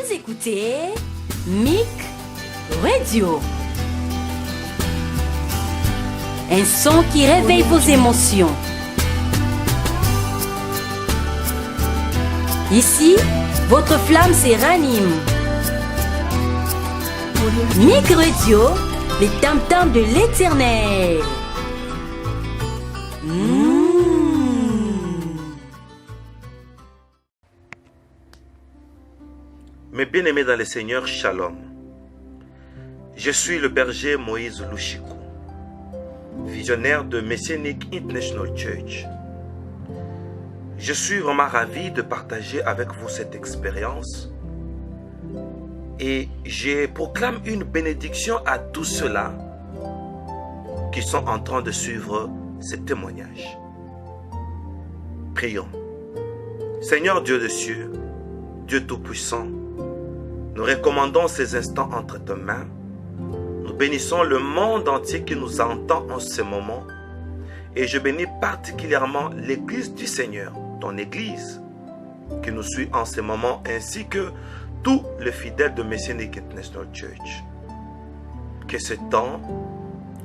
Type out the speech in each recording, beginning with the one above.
Vous écoutez Mic Radio. Un son qui réveille vos émotions. Ici, votre flamme se ranime. Mic Radio, les tam-tams de l'éternel. Mes bien-aimés dans le Seigneur, Shalom. Je suis le berger Moïse Louchikou, visionnaire de Messianic International Church. Je suis vraiment ravi de partager avec vous cette expérience et je proclame une bénédiction à tous ceux-là qui sont en train de suivre ce témoignage. Prions. Seigneur Dieu des cieux, Dieu Tout-Puissant, nous recommandons ces instants entre tes mains. Nous bénissons le monde entier qui nous entend en ce moment. Et je bénis particulièrement l'Église du Seigneur, ton Église, qui nous suit en ce moment, ainsi que tous les fidèles de Messianic International Church. Que ce temps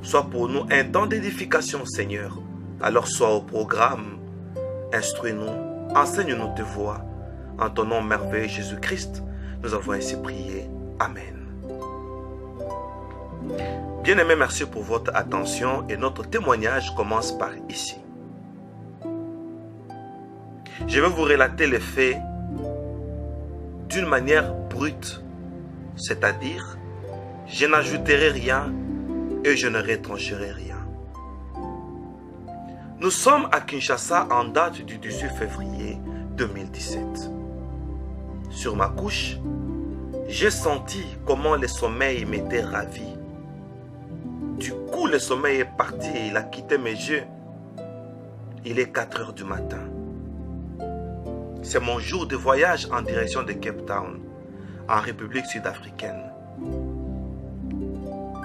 soit pour nous un temps d'édification, Seigneur. Alors sois au programme, instruis-nous, enseigne-nous tes voies. En ton nom merveilleux Jésus-Christ, nous avons ainsi prié. Amen. Bien-aimés, merci pour votre attention et notre témoignage commence par ici. Je vais vous relater les faits d'une manière brute, c'est-à-dire je n'ajouterai rien et je ne retrancherai rien. Nous sommes à Kinshasa en date du 18 février 2017. Sur ma couche, j'ai senti comment le sommeil m'était ravi. Du coup, le sommeil est parti et il a quitté mes yeux. Il est 4 heures du matin. C'est mon jour de voyage en direction de Cape Town, en République sud-africaine.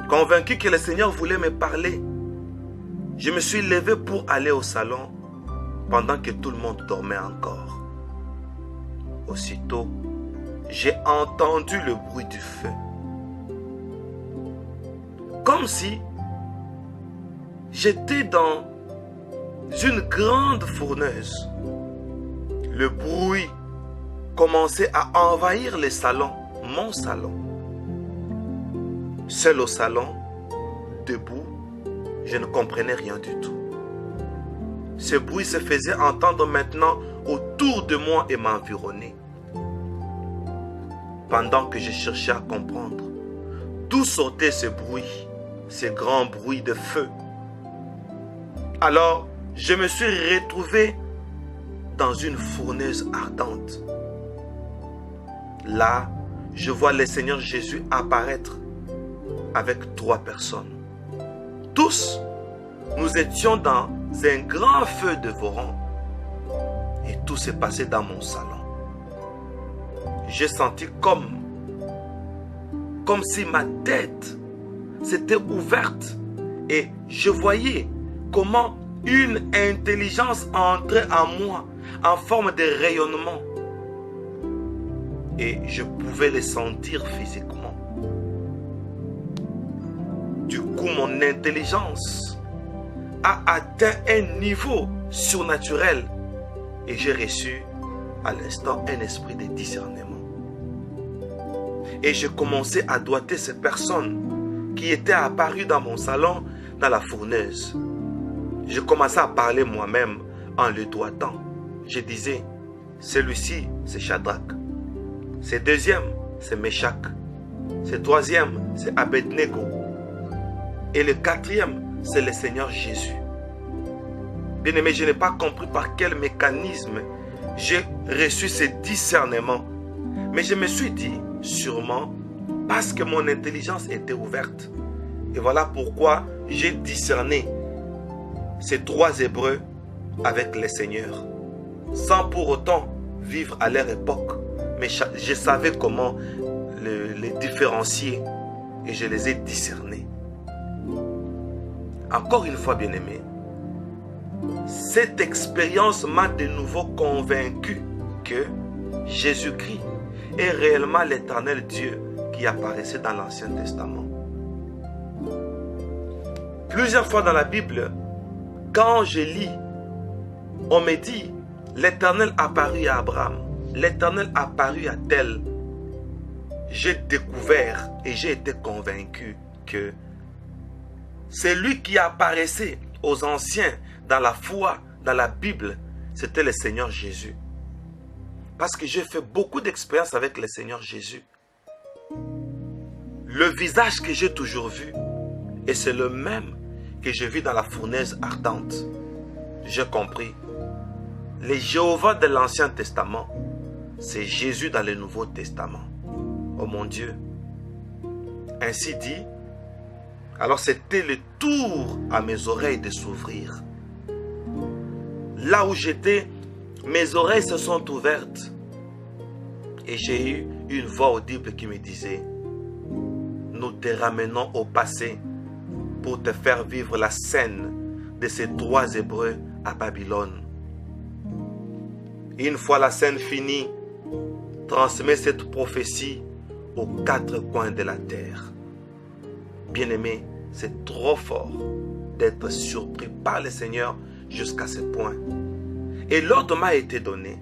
Convaincu que le Seigneur voulait me parler, je me suis levé pour aller au salon pendant que tout le monde dormait encore. Aussitôt, j'ai entendu le bruit du feu. Comme si j'étais dans une grande fourneuse. Le bruit commençait à envahir le salon, mon salon. Seul au salon, debout, je ne comprenais rien du tout. Ce bruit se faisait entendre maintenant autour de moi et m'environnait. Pendant que je cherchais à comprendre d'où sortait ce bruit, ce grand bruit de feu. Alors, je me suis retrouvé dans une fournaise ardente. Là, je vois le Seigneur Jésus apparaître avec 3 personnes. Tous, nous étions dans un grand feu dévorant et tout s'est passé dans mon salon. J'ai senti comme si ma tête s'était ouverte et je voyais comment une intelligence entrait en moi en forme de rayonnement et je pouvais le sentir physiquement. Du coup, mon intelligence a atteint un niveau surnaturel et j'ai reçu à l'instant un esprit de discernement. Et je commençais à doiter ces personnes qui étaient apparues dans mon salon, dans la fournaise. Je commençais à parler moi-même en le doitant. Je disais, celui-ci, c'est Shadrach. Ce deuxième, c'est Meshach. Ce troisième, c'est Abednego. Et le 4e, c'est le Seigneur Jésus. Bien-aimé, je n'ai pas compris par quel mécanisme j'ai reçu ce discernement. Mais je me suis dit, sûrement, parce que mon intelligence était ouverte. Et voilà pourquoi j'ai discerné ces 3 Hébreux avec le Seigneur. Sans pour autant vivre à leur époque. Mais je savais comment les différencier et je les ai discernés. Encore une fois, bien-aimé, cette expérience m'a de nouveau convaincu que Jésus-Christ est réellement l'Éternel Dieu qui apparaissait dans l'Ancien Testament. Plusieurs fois dans la Bible, quand je lis, on me dit, l'Éternel apparut à Abraham, l'Éternel apparut à tel. J'ai découvert et j'ai été convaincu que c'est lui qui apparaissait aux anciens dans la foi, dans la Bible, c'était le Seigneur Jésus. Parce que j'ai fait beaucoup d'expériences avec le Seigneur Jésus. Le visage que j'ai toujours vu, et c'est le même que je vis dans la fournaise ardente. J'ai compris. Le Jéhovah de l'Ancien Testament, c'est Jésus dans le Nouveau Testament. Oh mon Dieu. Ainsi dit, alors c'était le tour à mes oreilles de s'ouvrir. Là où j'étais, mes oreilles se sont ouvertes. Et j'ai eu une voix audible qui me disait, nous te ramenons au passé pour te faire vivre la scène de ces 3 Hébreux à Babylone. Une fois la scène finie, transmets cette prophétie aux 4 coins de la terre. Bien-aimé, c'est trop fort d'être surpris par le Seigneur jusqu'à ce point. Et l'ordre m'a été donné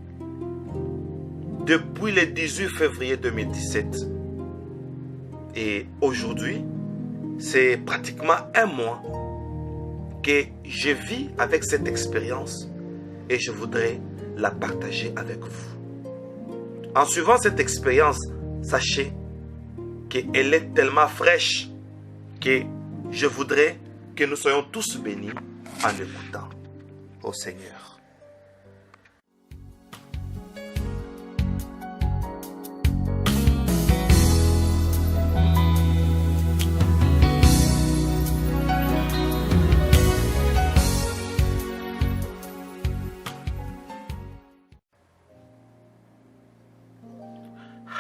depuis le 18 février 2017. Et aujourd'hui, c'est pratiquement un mois que je vis avec cette expérience et je voudrais la partager avec vous. En suivant cette expérience, sachez qu'elle est tellement fraîche que je voudrais que nous soyons tous bénis en écoutant au Seigneur.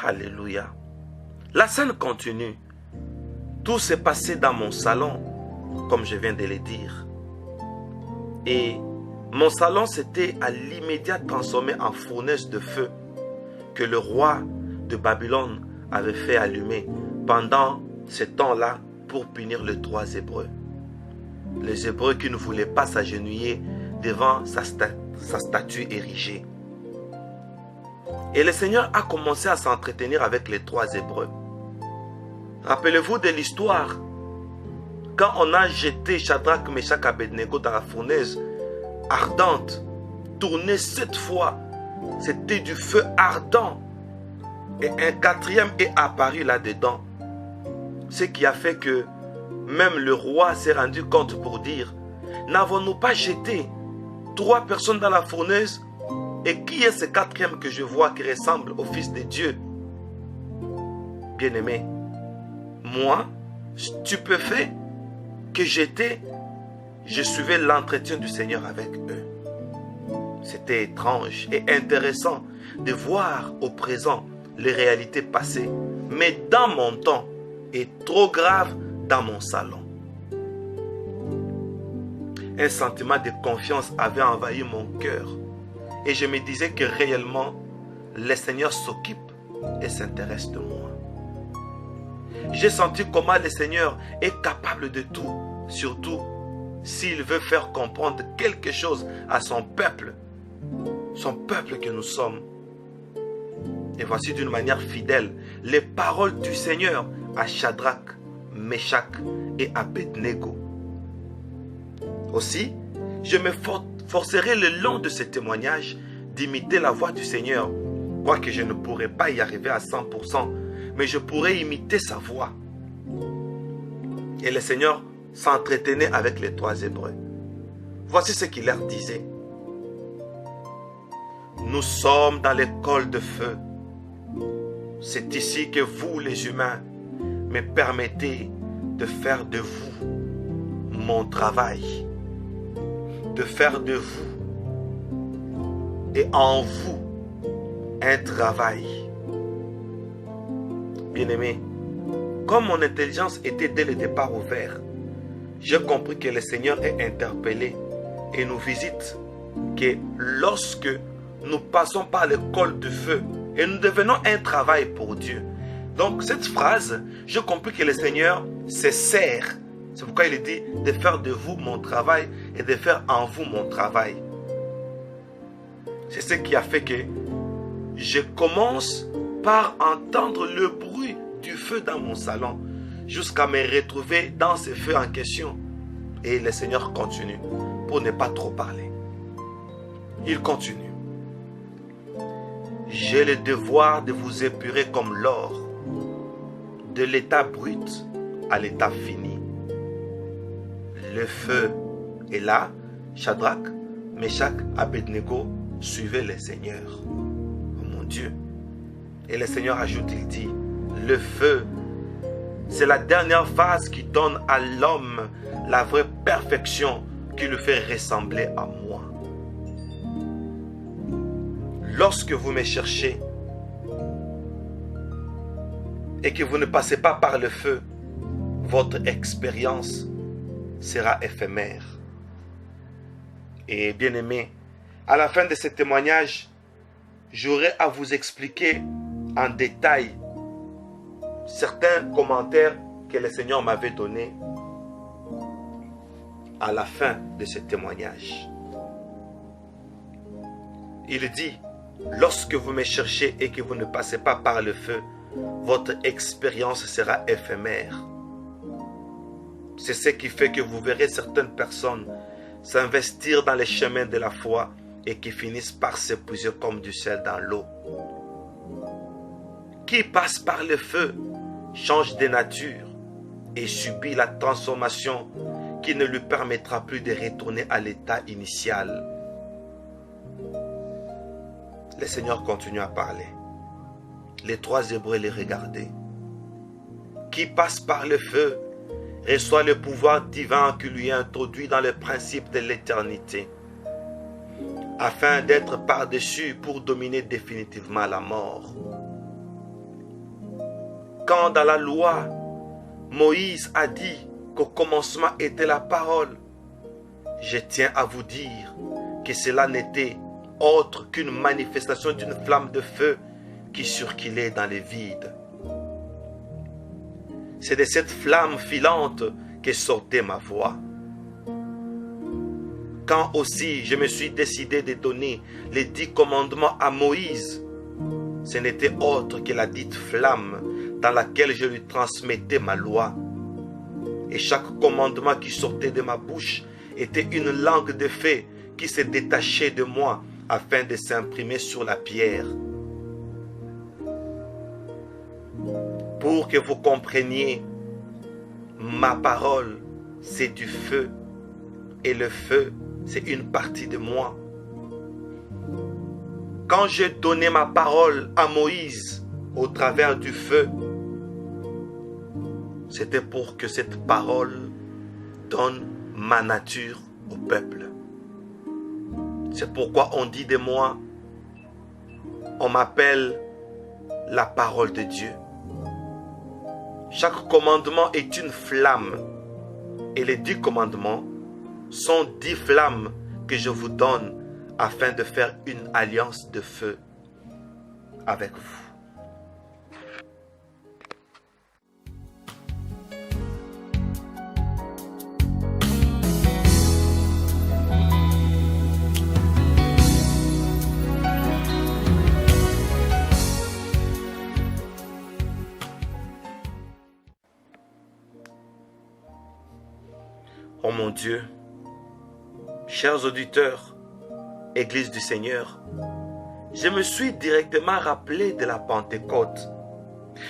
Alléluia. La scène continue. Tout s'est passé dans mon salon, comme je viens de le dire. Et mon salon s'était à l'immédiat transformé en fournaise de feu que le roi de Babylone avait fait allumer pendant ce temps-là pour punir les 3 Hébreux. Les Hébreux qui ne voulaient pas s'agenouiller devant sa statue érigée. Et le Seigneur a commencé à s'entretenir avec les 3 Hébreux. Rappelez-vous de l'histoire. Quand on a jeté Shadrach, Meshach et Abednego dans la fournaise ardente, tourné 7 fois, c'était du feu ardent. Et un 4e est apparu là-dedans. Ce qui a fait que même le roi s'est rendu compte pour dire, n'avons-nous pas jeté 3 personnes dans la fournaise? Et qui est ce 4e que je vois qui ressemble au Fils de Dieu? Bien-aimé, moi, stupéfait que j'étais, je suivais l'entretien du Seigneur avec eux. C'était étrange et intéressant de voir au présent les réalités passées, mais dans mon temps et trop grave dans mon salon. Un sentiment de confiance avait envahi mon cœur. Et je me disais que réellement, le Seigneur s'occupe et s'intéresse de moi. J'ai senti comment le Seigneur est capable de tout, surtout s'il veut faire comprendre quelque chose à son peuple que nous sommes. Et voici d'une manière fidèle les paroles du Seigneur à Shadrach, Meshach et Abednego. Aussi, je me forcerai le long de ce témoignage d'imiter la voix du Seigneur, quoique je ne pourrai pas y arriver à 100%, mais je pourrai imiter sa voix. Et le Seigneur s'entretenait avec les 3 Hébreux. Voici ce qu'il leur disait. Nous sommes dans l'école de feu. C'est ici que vous, les humains, me permettez de faire de vous mon travail. De faire de vous et en vous un travail. Bien-aimé, comme mon intelligence était dès le départ ouverte, j'ai compris que le Seigneur est interpellé et nous visite, que lorsque nous passons par l'école du feu, Et nous devenons un travail pour Dieu. Donc cette phrase, je compris que le Seigneur se sert. C'est pourquoi il dit de faire de vous mon travail et de faire en vous mon travail. C'est ce qui a fait que je commence par entendre le bruit du feu dans mon salon jusqu'à me retrouver dans ce feu en question. Et le Seigneur continue pour ne pas trop parler. Il continue. J'ai le devoir de vous épurer comme l'or, de l'état brut à l'état fini. Le feu est là. Shadrach, Meshach, Abednego suivaient le Seigneur. Oh mon Dieu. Et le Seigneur ajoute, il dit, le feu, c'est la dernière phase qui donne à l'homme la vraie perfection qui le fait ressembler à moi. Lorsque vous me cherchez et que vous ne passez pas par le feu, votre expérience sera éphémère. Et bien aimé, à la fin de ce témoignage, j'aurai à vous expliquer en détail certains commentaires que le Seigneur m'avait donnés à la fin de ce témoignage. Il dit, lorsque vous me cherchez et que vous ne passez pas par le feu, votre expérience sera éphémère. C'est ce qui fait que vous verrez certaines personnes s'investir dans les chemins de la foi et qui finissent par s'épuiser comme du sel dans l'eau. Qui passe par le feu change de nature et subit la transformation qui ne lui permettra plus de retourner à l'état initial. Le Seigneur continue à parler. Les trois Hébreux les regardaient. Qui passe par le feu reçoit le pouvoir divin qui lui est introduit dans le principe de l'éternité, afin d'être par-dessus pour dominer définitivement la mort. Quand dans la loi, Moïse a dit qu'au commencement était la parole, je tiens à vous dire que cela n'était autre qu'une manifestation d'une flamme de feu qui circulait dans les vides. C'est de cette flamme filante que sortait ma voix. Quand aussi je me suis décidé de donner les 10 commandements à Moïse, ce n'était autre que la dite flamme dans laquelle je lui transmettais ma loi. Et chaque commandement qui sortait de ma bouche était une langue de feu qui se détachait de moi afin de s'imprimer sur la pierre. Pour que vous compreniez, ma parole, c'est du feu. Et le feu, c'est une partie de moi. Quand j'ai donné ma parole à Moïse au travers du feu, c'était pour que cette parole donne ma nature au peuple. C'est pourquoi on dit de moi, on m'appelle la parole de Dieu. Chaque commandement est une flamme. Et les 10 commandements sont 10 flammes que je vous donne afin de faire une alliance de feu avec vous. Oh mon Dieu, chers auditeurs, Église du Seigneur, je me suis directement rappelé de la Pentecôte,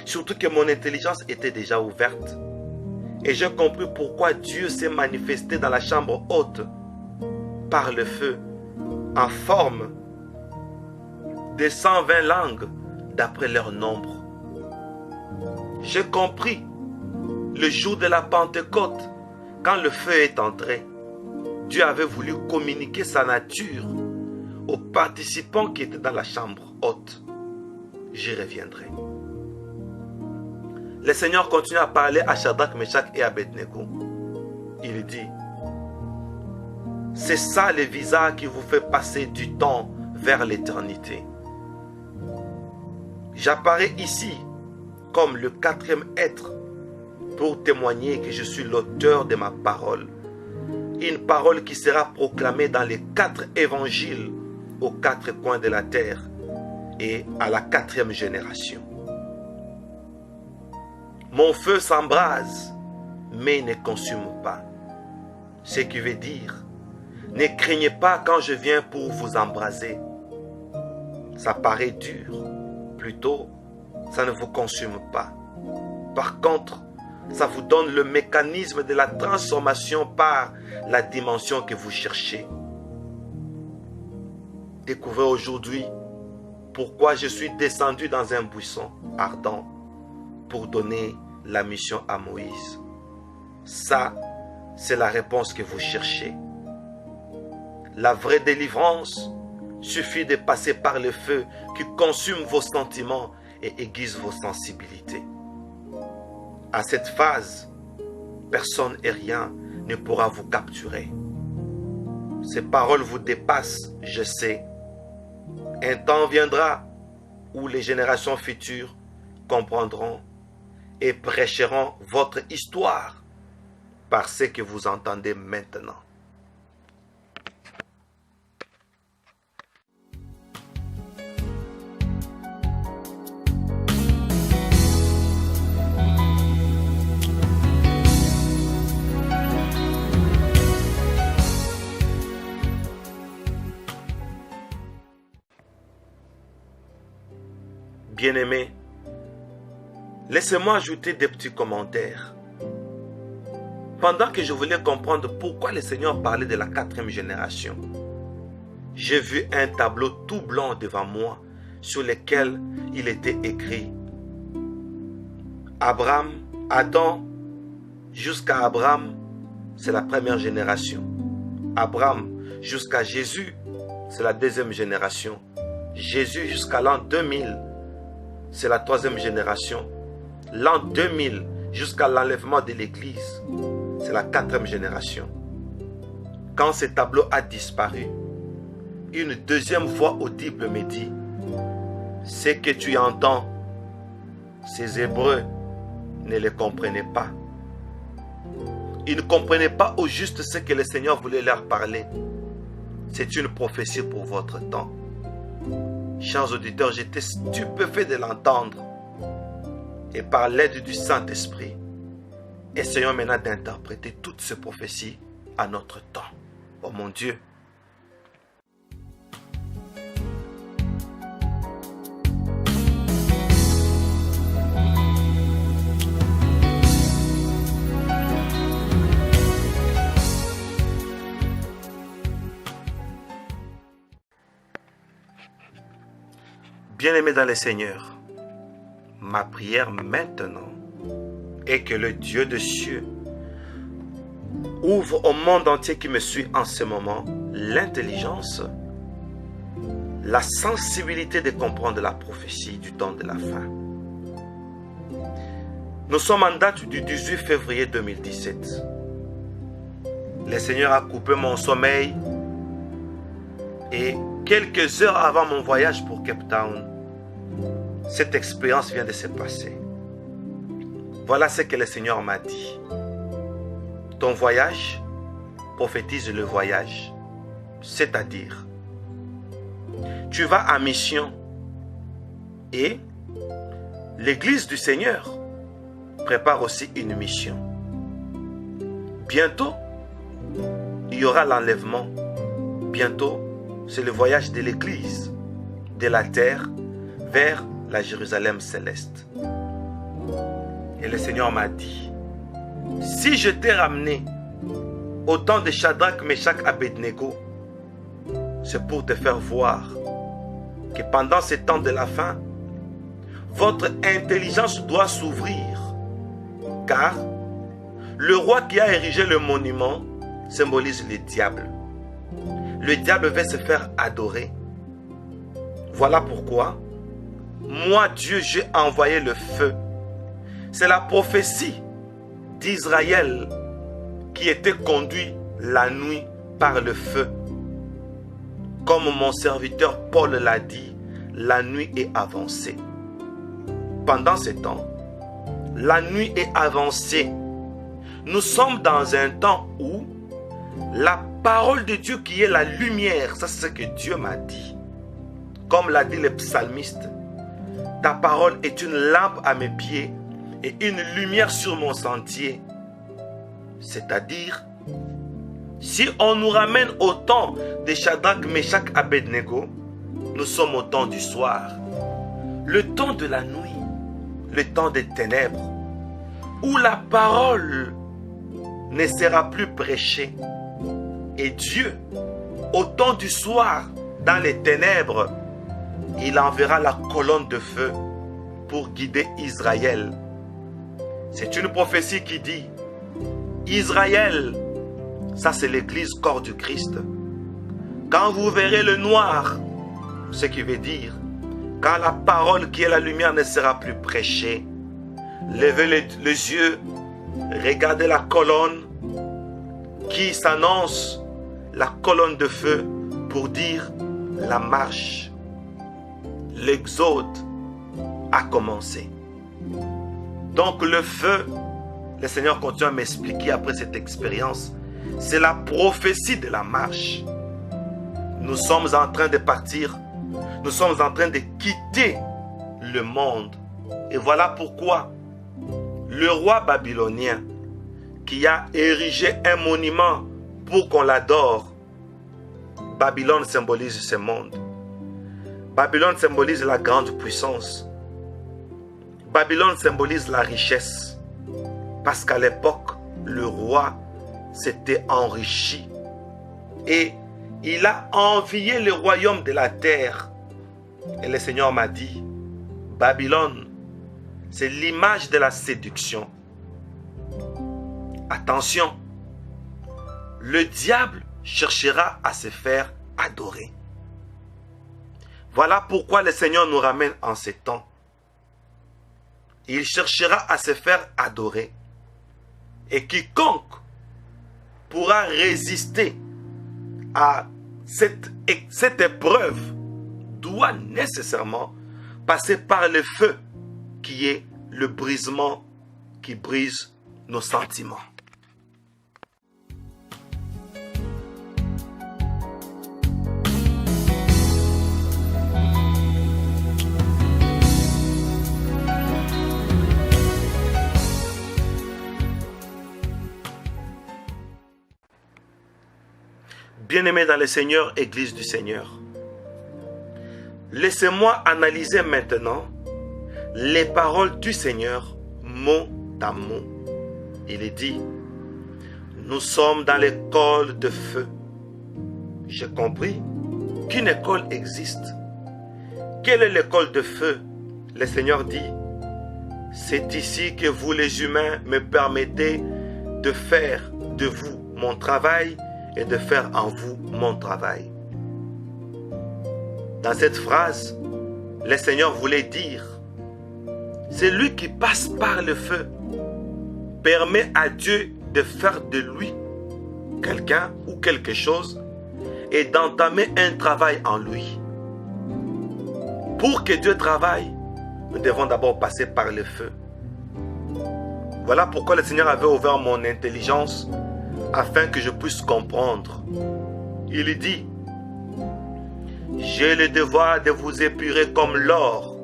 surtout que mon intelligence était déjà ouverte. Et j'ai compris pourquoi Dieu s'est manifesté dans la chambre haute par le feu, en forme de 120 langues d'après leur nombre. J'ai compris le jour de la Pentecôte. Quand le feu est entré, Dieu avait voulu communiquer sa nature aux participants qui étaient dans la chambre haute. J'y reviendrai. Le Seigneur continue à parler à Shadrach, Meshach et Abednego. Il dit, c'est ça le visa qui vous fait passer du temps vers l'éternité. J'apparais ici comme le quatrième être pour témoigner que je suis l'auteur de ma parole. Une parole qui sera proclamée dans les 4 évangiles aux 4 coins de la terre et à la 4e génération. Mon feu s'embrase, mais ne consume pas. Ce qui veut dire, ne craignez pas quand je viens pour vous embraser. Ça paraît dur, plutôt, ça ne vous consume pas. Par contre, ça vous donne le mécanisme de la transformation par la dimension que vous cherchez. Découvrez aujourd'hui pourquoi je suis descendu dans un buisson ardent pour donner la mission à Moïse. Ça, c'est la réponse que vous cherchez. La vraie délivrance suffit de passer par le feu qui consume vos sentiments et aiguise vos sensibilités. À cette phase, personne et rien ne pourra vous capturer. Ces paroles vous dépassent, je sais. Un temps viendra où les générations futures comprendront et prêcheront votre histoire par ce que vous entendez maintenant. Bien-aimés, laissez-moi ajouter des petits commentaires. Pendant que je voulais comprendre pourquoi le Seigneur parlait de la 4e génération, j'ai vu un tableau tout blanc devant moi sur lequel il était écrit Abraham, Adam, jusqu'à Abraham, c'est la 1re génération. Abraham jusqu'à Jésus, c'est la 2e génération. Jésus jusqu'à l'an 2000, c'est la 3e génération. L'an 2000 jusqu'à l'enlèvement de l'Église, c'est la 4e génération. Quand ce tableau a disparu, une 2e voix audible me dit « Ce que tu entends, ces Hébreux ne le comprenaient pas. Ils ne comprenaient pas au juste ce que le Seigneur voulait leur parler. C'est une prophétie pour votre temps. » Chers auditeurs, j'étais stupéfait de l'entendre. Et par l'aide du Saint-Esprit, essayons maintenant d'interpréter toutes ces prophéties à notre temps. Oh mon Dieu! Bien-aimés dans le Seigneur, ma prière maintenant est que le Dieu des cieux ouvre au monde entier qui me suit en ce moment l'intelligence, la sensibilité de comprendre la prophétie du temps de la fin. Nous sommes en date du 18 février 2017. Le Seigneur a coupé mon sommeil et quelques heures avant mon voyage pour Cape Town, cette expérience vient de se passer. Voilà ce que le Seigneur m'a dit. Ton voyage prophétise le voyage, c'est-à-dire, tu vas en mission et l'Église du Seigneur prépare aussi une mission. Bientôt, il y aura l'enlèvement. Bientôt, c'est le voyage de l'Église, de la terre vers la Jérusalem céleste. Et le Seigneur m'a dit, si je t'ai ramené au temps de Shadrach, Meshach, Abednego, c'est pour te faire voir que pendant ces temps de la fin, votre intelligence doit s'ouvrir, car le roi qui a érigé le monument symbolise le diable. Le diable veut se faire adorer. Voilà pourquoi, moi Dieu, j'ai envoyé le feu. C'est la prophétie d'Israël qui était conduit la nuit par le feu. Comme mon serviteur Paul l'a dit, la nuit est avancée. pendant ce temps, la nuit est avancée. Nous sommes dans un temps où la parole de Dieu qui est la lumière, ça c'est ce que Dieu m'a dit. Comme l'a dit le psalmiste, ta parole est une lampe à mes pieds et une lumière sur mon sentier. C'est-à-dire, si on nous ramène au temps de Shadrach, Meshach, Abednego, nous sommes au temps du soir, le temps de la nuit, le temps des ténèbres, où la parole ne sera plus prêchée. Et Dieu, au temps du soir, dans les ténèbres, il enverra la colonne de feu pour guider Israël. C'est une prophétie qui dit, Israël, ça c'est l'église corps du Christ. Quand vous verrez le noir, ce qui veut dire, quand la parole qui est la lumière ne sera plus prêchée, levez les yeux, regardez la colonne qui s'annonce, la colonne de feu pour dire la marche. L'exode a commencé. Donc le feu, le Seigneur continue à m'expliquer après cette expérience, c'est la prophétie de la marche. Nous sommes en train de partir, nous sommes en train de quitter le monde. Et voilà pourquoi le roi babylonien qui a érigé un monument pour qu'on l'adore, Babylone symbolise ce monde. Babylone symbolise la grande puissance. Babylone symbolise la richesse. Parce qu'à l'époque, le roi s'était enrichi. Et il a envié le royaume de la terre. Et le Seigneur m'a dit, Babylone, c'est l'image de la séduction. Attention, le diable cherchera à se faire adorer. Voilà pourquoi le Seigneur nous ramène en ces temps. Il cherchera à se faire adorer. Et quiconque pourra résister à cette épreuve doit nécessairement passer par le feu qui est le brisement qui brise nos sentiments. Bien-aimés dans le Seigneur, Église du Seigneur, laissez-moi analyser maintenant les paroles du Seigneur mot à mot. Il est dit, nous sommes dans l'école de feu. J'ai compris qu'une école existe. Quelle est l'école de feu? Le Seigneur dit, c'est ici que vous les humains me permettez de faire de vous mon travail et de faire en vous mon travail. Dans cette phrase, le Seigneur voulait dire, c'est lui qui passe par le feu, permet à Dieu de faire de lui quelqu'un ou quelque chose et d'entamer un travail en lui. Pour que Dieu travaille, nous devons d'abord passer par le feu. Voilà pourquoi le Seigneur avait ouvert mon intelligence afin que je puisse comprendre. Il dit, j'ai le devoir de vous épurer comme l'or,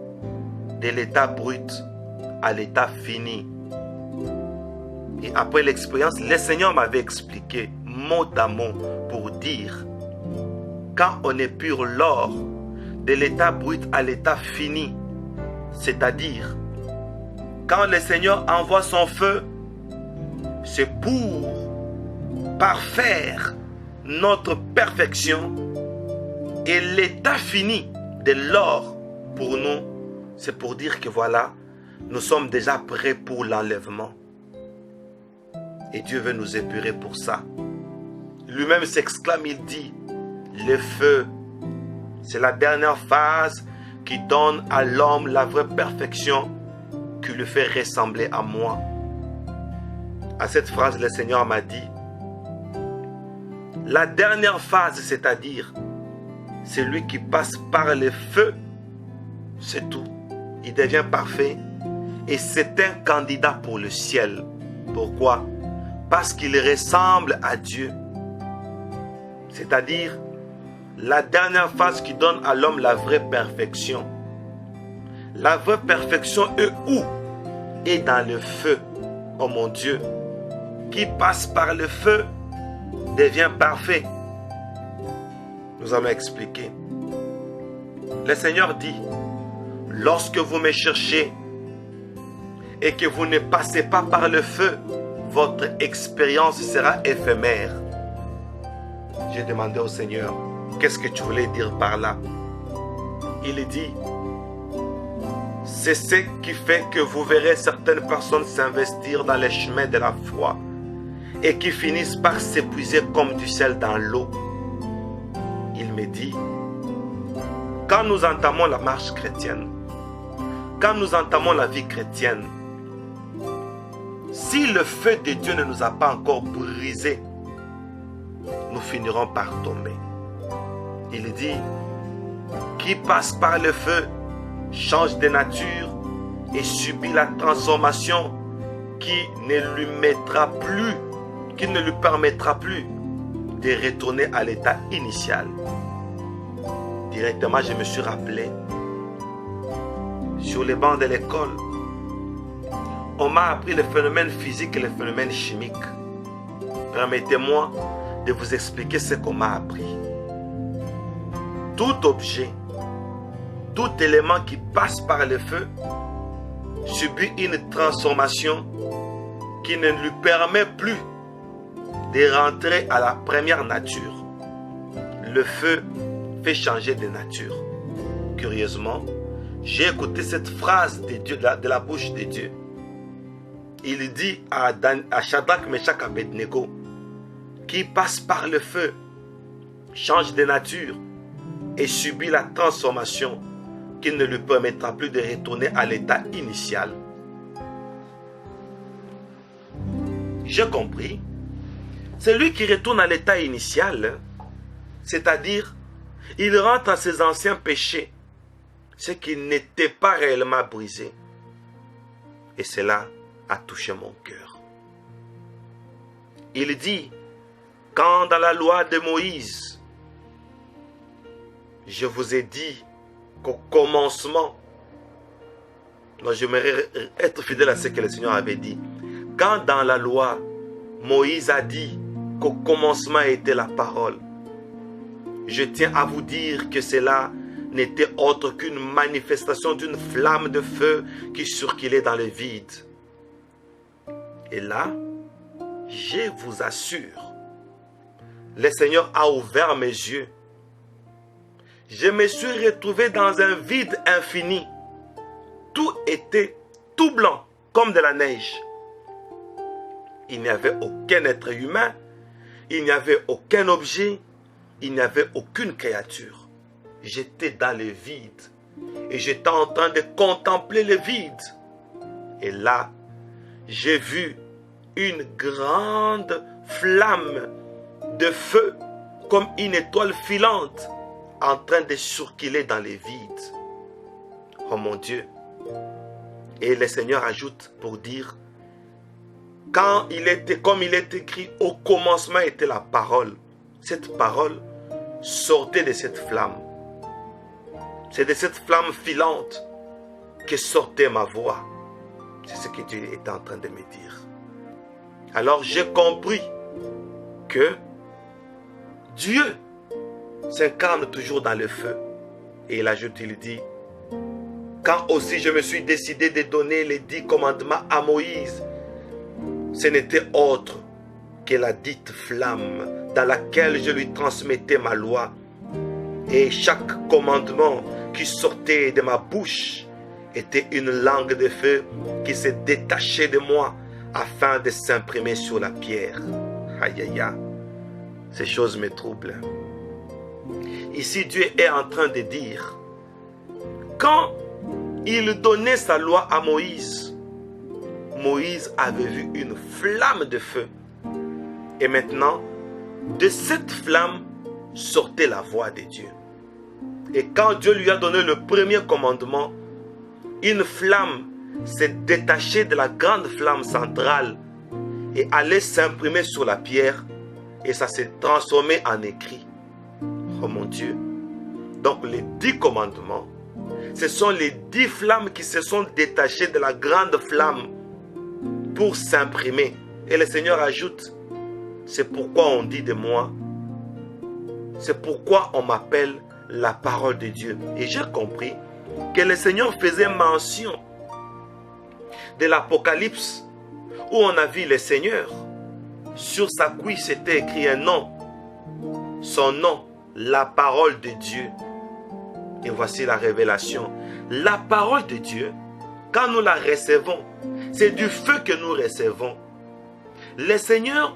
de l'état brut à l'état fini. Et après l'expérience, le Seigneur m'avait expliqué mot à mot pour dire, quand on épure l'or de l'état brut à l'état fini, c'est-à-dire, quand le Seigneur envoie son feu, c'est pour parfaire notre perfection. Et l'état fini de l'or pour nous, c'est pour dire que voilà, nous sommes déjà prêts pour l'enlèvement. Et Dieu veut nous épurer pour ça. Lui-même s'exclame, il dit, le feu, c'est la dernière phase qui donne à l'homme la vraie perfection qui le fait ressembler à moi. À cette phrase, le Seigneur m'a dit, la dernière phase, c'est-à-dire, c'est lui qui passe par le feu, c'est tout. il devient parfait et c'est un candidat pour le ciel. Pourquoi? Parce qu'il ressemble à Dieu. C'est-à-dire la dernière phase qui donne à l'homme la vraie perfection. La vraie perfection est où? Est dans le feu. Oh mon Dieu, qui passe par le feu devient parfait. Nous allons expliquer. Le Seigneur dit, lorsque vous me cherchez et que vous ne passez pas par le feu, votre expérience sera éphémère. J'ai demandé au Seigneur, qu'est-ce que tu voulais dire par là? Il dit, c'est ce qui fait que vous verrez certaines personnes s'investir dans les chemins de la foi et qui finissent par s'épuiser comme du sel dans l'eau. Il me dit, quand nous entamons la marche chrétienne, quand nous entamons la vie chrétienne, si le feu de Dieu ne nous a pas encore brisé, nous finirons par tomber. Il dit, qui passe par le feu change de nature et subit la transformation qui ne lui permettra plus de retourner à l'état initial. Directement, je me suis rappelé, sur les bancs de l'école, on m'a appris les phénomènes physiques et les phénomènes chimiques. Permettez-moi de vous expliquer ce qu'on m'a appris. Tout objet, tout élément qui passe par le feu subit une transformation qui ne lui permet plus de rentrer à la première nature. Le feu fait changer de nature. Curieusement, j'ai écouté cette phrase de Dieu, de la bouche de Dieu. Il dit à Shadrach, Meshach, Abednego, qui passe par le feu, change de nature et subit la transformation qui ne lui permettra plus de retourner à l'état initial. J'ai compris. Celui qui retourne à l'état initial, c'est-à-dire, il rentre à ses anciens péchés, ce qui n'était pas réellement brisé. Et cela a touché mon cœur. Il dit, quand dans la loi de Moïse, je vous ai dit qu'au commencement, non, j'aimerais être fidèle à ce que le Seigneur avait dit. Quand dans la loi, Moïse a dit qu'au commencement était la parole, je tiens à vous dire que cela n'était autre qu'une manifestation d'une flamme de feu qui circulait dans le vide. Et là, je vous assure, le Seigneur a ouvert mes yeux. Je me suis retrouvé dans un vide infini. Tout était tout blanc, comme de la neige. Il n'y avait aucun être humain, il n'y avait aucun objet, il n'y avait aucune créature. J'étais dans le vide et j'étais en train de contempler le vide. Et là, j'ai vu une grande flamme de feu comme une étoile filante en train de circuler dans les vides. Oh mon Dieu! Et le Seigneur ajoute pour dire, comme il est écrit, au commencement était la parole. Cette parole sortait de cette flamme. C'est de cette flamme filante que sortait ma voix. C'est ce que Dieu était en train de me dire. Alors j'ai compris que Dieu s'incarne toujours dans le feu. Et il ajoute, il dit, quand aussi je me suis décidé de donner les 10 commandements à Moïse, ce n'était autre que la dite flamme dans laquelle je lui transmettais ma loi. Et chaque commandement qui sortait de ma bouche était une langue de feu qui se détachait de moi afin de s'imprimer sur la pierre. Aïe aïe aïe, ces choses me troublent. Ici, Dieu est en train de dire, quand il donnait sa loi à Moïse, Moïse avait vu une flamme de feu. Et maintenant, de cette flamme sortait la voix de Dieu. Et quand Dieu lui a donné le premier commandement, une flamme s'est détachée de la grande flamme centrale et allait s'imprimer sur la pierre et ça s'est transformé en écrit. Oh mon Dieu! Donc les 10 commandements, ce sont les 10 flammes qui se sont détachées de la grande flamme pour s'imprimer. Et le Seigneur ajoute, c'est pourquoi on dit de moi, c'est pourquoi on m'appelle la parole de Dieu. Et j'ai compris que le Seigneur faisait mention de l'Apocalypse où on a vu le Seigneur. Sur sa cuisse était écrit un nom. Son nom, la parole de Dieu. Et voici la révélation. La parole de Dieu, quand nous la recevons, c'est du feu que nous recevons. Le Seigneur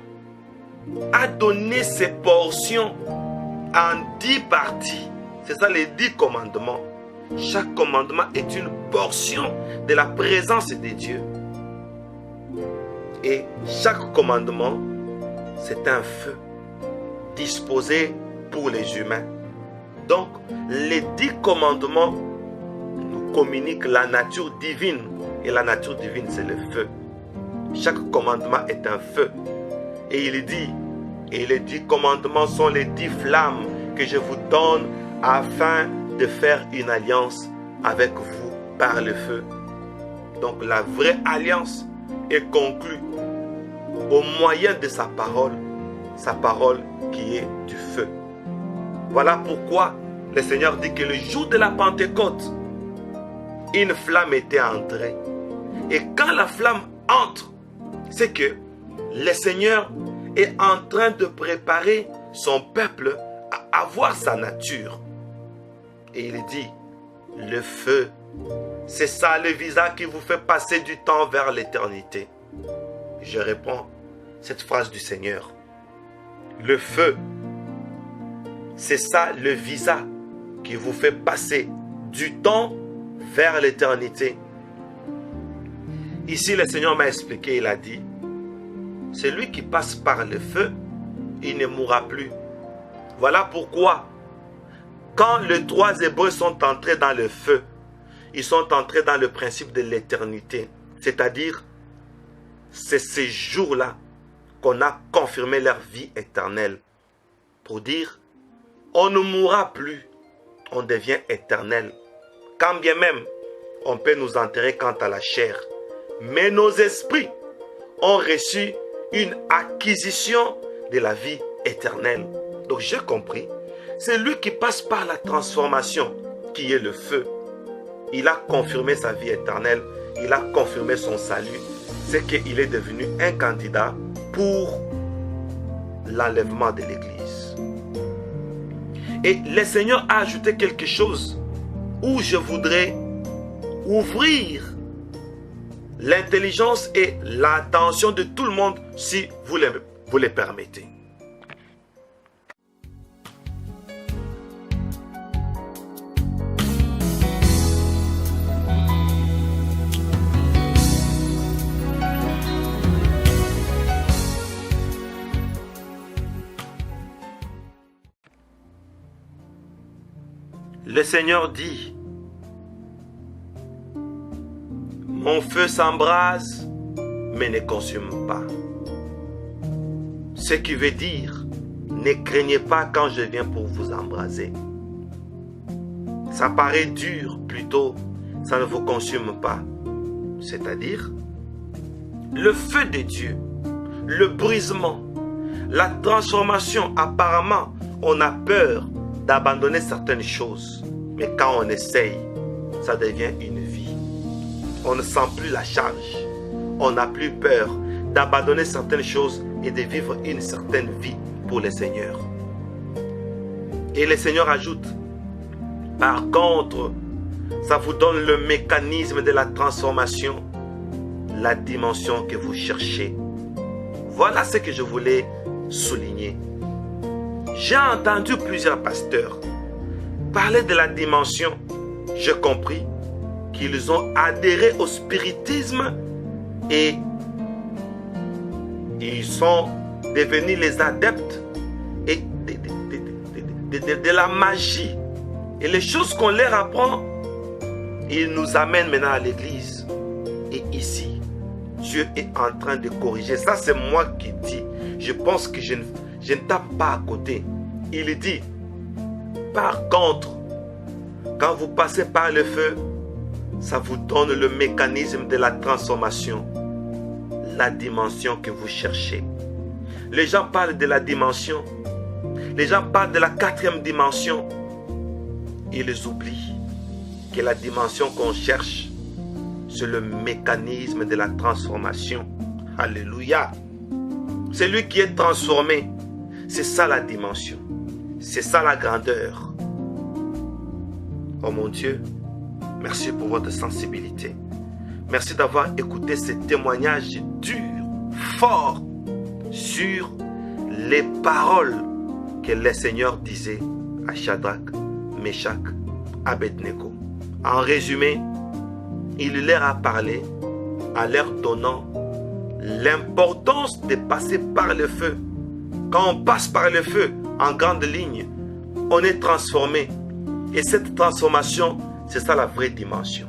a donné ses portions en 10 parties. C'est ça les 10 commandements. Chaque commandement est une portion de la présence de Dieu. Et chaque commandement, c'est un feu disposé pour les humains. Donc, les 10 commandements nous communiquent la nature divine. Et la nature divine, c'est le feu. Chaque commandement est un feu. Et il dit, et les 10 commandements sont les 10 flammes que je vous donne afin de faire une alliance avec vous par le feu. Donc la vraie alliance est conclue au moyen de sa parole qui est du feu. Voilà pourquoi le Seigneur dit que le jour de la Pentecôte, une flamme était entrée. Et quand la flamme entre, c'est que le Seigneur est en train de préparer son peuple à avoir sa nature. Et il dit, le feu, c'est ça le visa qui vous fait passer du temps vers l'éternité. Je réponds cette phrase du Seigneur. Le feu, c'est ça le visa qui vous fait passer du temps vers l'éternité. Ici, le Seigneur m'a expliqué, il a dit, celui qui passe par le feu, il ne mourra plus. Voilà pourquoi, quand les 3 Hébreux sont entrés dans le feu, ils sont entrés dans le principe de l'éternité. C'est-à-dire, c'est ces jours-là qu'on a confirmé leur vie éternelle. Pour dire, on ne mourra plus, on devient éternel. Quand bien même, on peut nous enterrer quant à la chair. Mais nos esprits ont reçu une acquisition de la vie éternelle. Donc j'ai compris, c'est lui qui passe par la transformation, qui est le feu. Il a confirmé sa vie éternelle, il a confirmé son salut. C'est qu'il est devenu un candidat pour l'enlèvement de l'Église. Et le Seigneur a ajouté quelque chose où je voudrais ouvrir l'intelligence et l'attention de tout le monde si vous le permettez. Le Seigneur dit, mon feu s'embrase, mais ne consume pas. Ce qui veut dire, ne craignez pas quand je viens pour vous embraser. Ça paraît dur, plutôt, ça ne vous consume pas. C'est-à-dire, le feu de Dieu, le brisement, la transformation, apparemment, on a peur d'abandonner certaines choses. Mais quand on essaye, ça devient une vie. On ne sent plus la charge. On n'a plus peur d'abandonner certaines choses et de vivre une certaine vie pour le Seigneur. Et le Seigneur ajoute, par contre, ça vous donne le mécanisme de la transformation, la dimension que vous cherchez. Voilà ce que je voulais souligner. J'ai entendu plusieurs pasteurs parler de la dimension. J'ai compris qu'ils ont adhéré au spiritisme et ils sont devenus les adeptes et de la magie. Et les choses qu'on leur apprend Il nous amène maintenant à l'église. Et ici, Dieu est en train de corriger. Ça, c'est moi qui dis. Je pense que je ne tape pas à côté. Il dit, par contre, quand vous passez par le feu, ça vous donne le mécanisme de la transformation. La dimension que vous cherchez. Les gens parlent de la dimension. Les gens parlent de la 4e dimension. Ils oublient que la dimension qu'on cherche, c'est le mécanisme de la transformation. Alléluia. C'est lui qui est transformé. C'est ça la dimension. C'est ça la grandeur. Oh mon Dieu, merci pour votre sensibilité. Merci d'avoir écouté ce témoignage dur, fort, sur les paroles que le Seigneur disait à Shadrach, Meshach, Abednego. En résumé, il leur a parlé en leur donnant l'importance de passer par le feu. Quand on passe par le feu, en grande ligne, on est transformé. Et cette transformation, c'est ça la vraie dimension.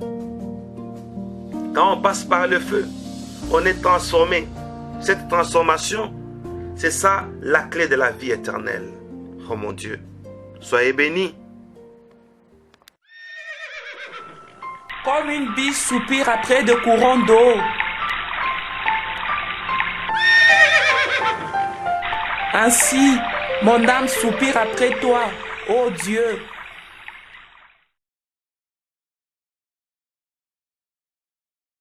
Quand on passe par le feu, on est transformé. Cette transformation, c'est ça la clé de la vie éternelle. Oh mon Dieu, soyez bénis. Comme une biche soupire après de courants d'eau. Ainsi, mon âme soupire après toi, ô Dieu.